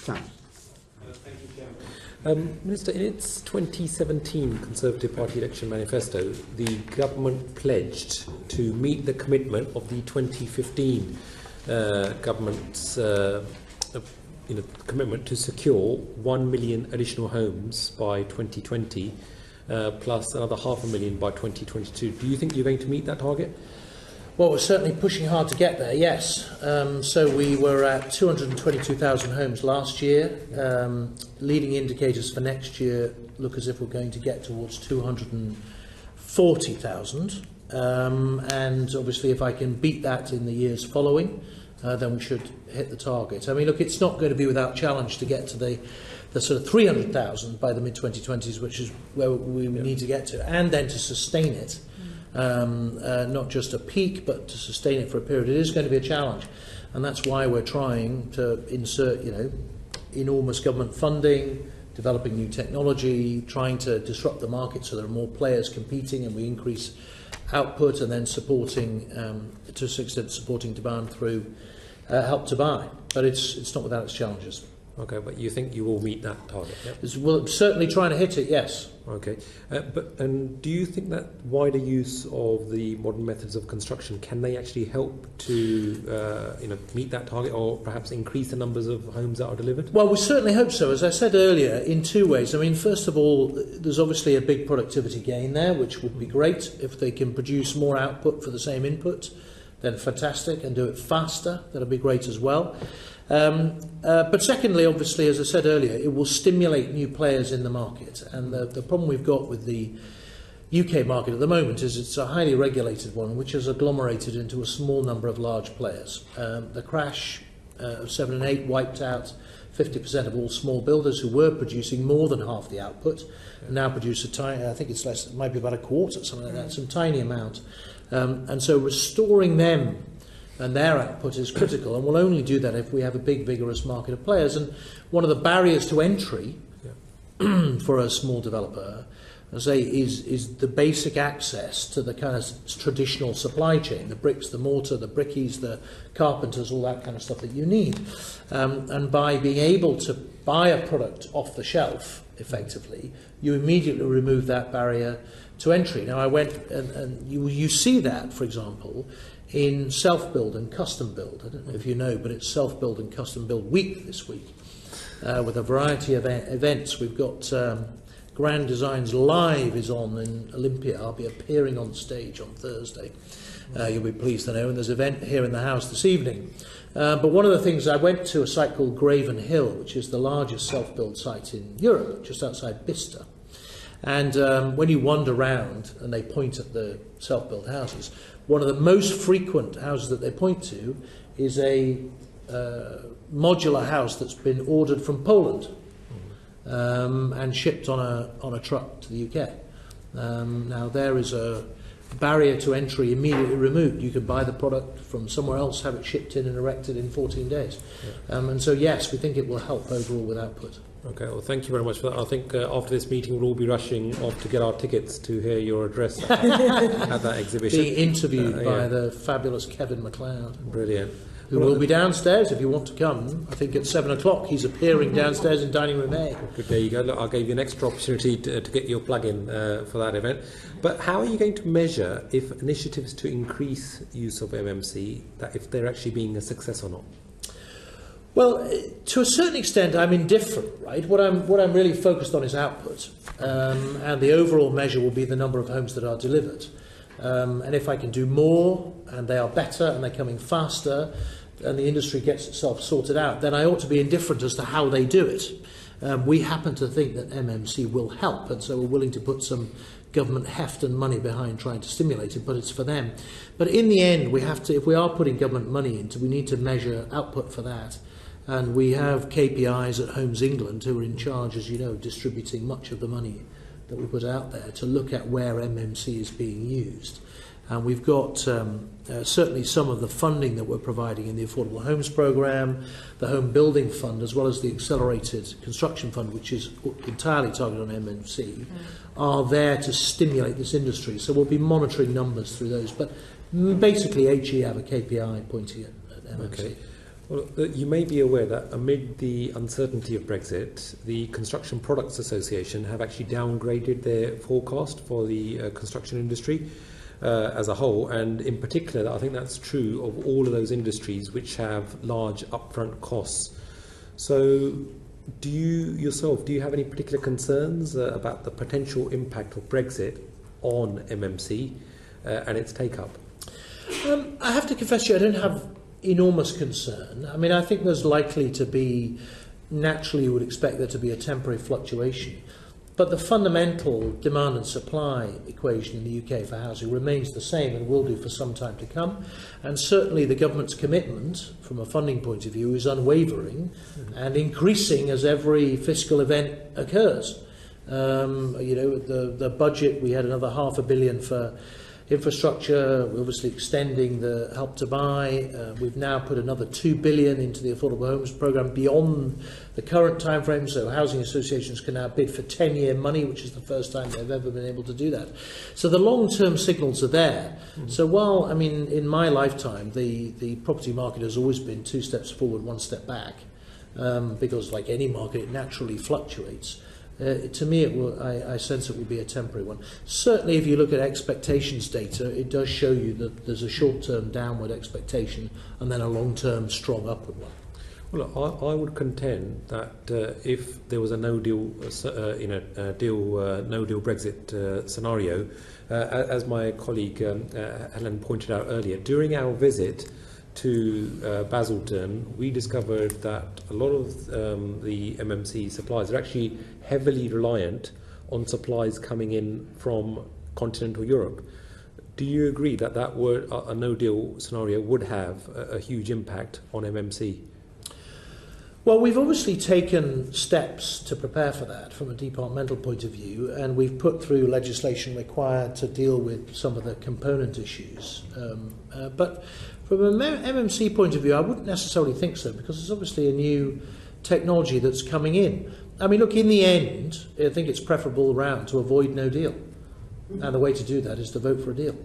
Sam. Thank you, Chairman. Minister, in its 2017 Conservative Party election manifesto, the government pledged to meet the commitment of the 2015 government's commitment to secure 1 million additional homes by 2020, plus another 500,000 by 2022. Do you think you're going to meet that target? Well, we're certainly pushing hard to get there, yes. So we were at 222,000 homes last year. Leading indicators for next year look as if we're going to get towards 240,000. And obviously, if I can beat that in the years following, then we should hit the target. I mean, look, it's not going to be without challenge to get to the sort of 300,000 by the mid-2020s, which is where we need to get to, and then to sustain it. Not just a peak, but to sustain it for a period. It is going to be a challenge, and that's why we're trying to insert, enormous government funding, developing new technology, trying to disrupt the market so there are more players competing, and we increase output, and then supporting, to a certain extent, supporting demand through Help to Buy. But it's not without its challenges. Okay, but you think you will meet that target? Yep. Well, certainly trying to hit it, yes. Okay, and do you think that wider use of the modern methods of construction, can they actually help to meet that target, or perhaps increase the numbers of homes that are delivered? Well, we certainly hope so. As I said earlier, in two ways. I mean, first of all, there's obviously a big productivity gain there, which would be great. If they can produce more output for the same input, then fantastic, and do it faster, that'll be great as well. But secondly, obviously, as I said earlier, it will stimulate new players in the market. And the problem we've got with the UK market at the moment is it's a highly regulated one, which has agglomerated into a small number of large players. The crash of 7 and 8 wiped out 50% of all small builders who were producing more than half the output, and now produce a tiny, I think it's less, it might be about a quarter, something like that, some tiny amount. And so restoring them and their output is critical, and we'll only do that if we have a big, vigorous market of players. And one of the barriers to entry for a small developer, as I say, is the basic access to the kind of traditional supply chain, the bricks, the mortar, the brickies, the carpenters, all that kind of stuff that you need. And by being able to buy a product off the shelf, effectively, you immediately remove that barrier to entry. Now, I went, and you see that, for example, in self-build and custom build. I don't know if you know, but it's self-build and custom build week this week, with a variety of events. We've got Grand Designs Live is on in Olympia. I'll be appearing on stage on Thursday. You'll be pleased to know. And there's an event here in the house this evening. But one of the things, I went to a site called Graven Hill, which is the largest self-build site in Europe, just outside Bicester. And when you wander around and they point at the self-built houses, one of the most frequent houses that they point to is a modular house that's been ordered from Poland and shipped on a truck to the UK. Now, there is a barrier to entry immediately removed. You can buy the product from somewhere else, have it shipped in and erected in 14 days. And so, yes, we think it will help overall with output. Okay, well, thank you very much for that. I think after this meeting we'll all be rushing off to get our tickets to hear your address at that exhibition. Being interviewed by the fabulous Kevin MacLeod. Brilliant. Who will be downstairs if you want to come. I think at 7 o'clock he's appearing downstairs in Dining Room A. Good, there you go. Look, I'll give you an extra opportunity to get your plug-in for that event. But how are you going to measure if initiatives to increase use of MMC, that if they're actually being a success or not? Well, to a certain extent, I'm indifferent, right? What I'm really focused on is output, and the overall measure will be the number of homes that are delivered. And if I can do more, and they are better, and they're coming faster, and the industry gets itself sorted out, then I ought to be indifferent as to how they do it. We happen to think that MMC will help, and so we're willing to put some government heft and money behind trying to stimulate it, but it's for them. But in the end, we have to, if we are putting government money into, we need to measure output for that. And we have KPIs at Homes England who are in charge, as you know, of distributing much of the money that we put out there to look at where MMC is being used. And we've got certainly some of the funding that we're providing in the Affordable Homes Programme, the Home Building Fund, as well as the Accelerated Construction Fund, which is entirely targeted on MMC, are there to stimulate this industry. So we'll be monitoring numbers through those. But basically, HE have a KPI pointing at MMC. Okay. Well, you may be aware that amid the uncertainty of Brexit, the Construction Products Association have actually downgraded their forecast for the construction industry as a whole, and in particular, I think that's true of all of those industries which have large upfront costs. So, do you have any particular concerns about the potential impact of Brexit on MMC and its take-up? I have to confess to you, I don't have enormous concern. I mean, I think there's likely to be, naturally you would expect there to be a temporary fluctuation, but the fundamental demand and supply equation in the UK for housing remains the same and will do for some time to come, and certainly the government's commitment from a funding point of view is unwavering and increasing as every fiscal event occurs. The budget, we had another £500 million for infrastructure. We're obviously extending the Help to Buy. We've now put another £2 billion into the Affordable Homes Programme beyond the current timeframe, so housing associations can now bid for 10-year money, which is the first time they've ever been able to do that. So the long-term signals are there. So while, I mean, in my lifetime, the property market has always been 2 steps forward, 1 step back, because like any market, it naturally fluctuates. To me, I sense it will be a temporary one. Certainly, if you look at expectations data, it does show you that there's a short-term downward expectation and then a long-term strong upward one. Well, I would contend that if there was a no deal Brexit scenario, as my colleague Helen pointed out earlier, during our visit to Basildon, we discovered that a lot of the MMC suppliers are actually heavily reliant on supplies coming in from continental Europe. Do you agree that a no-deal scenario would have a huge impact on MMC? Well, we've obviously taken steps to prepare for that from a departmental point of view, and we've put through legislation required to deal with some of the component issues. But from an MMC point of view, I wouldn't necessarily think so, because there's obviously a new technology that's coming in. I mean, look, in the end, I think it's preferable round to avoid no deal. And the way to do that is to vote for a deal.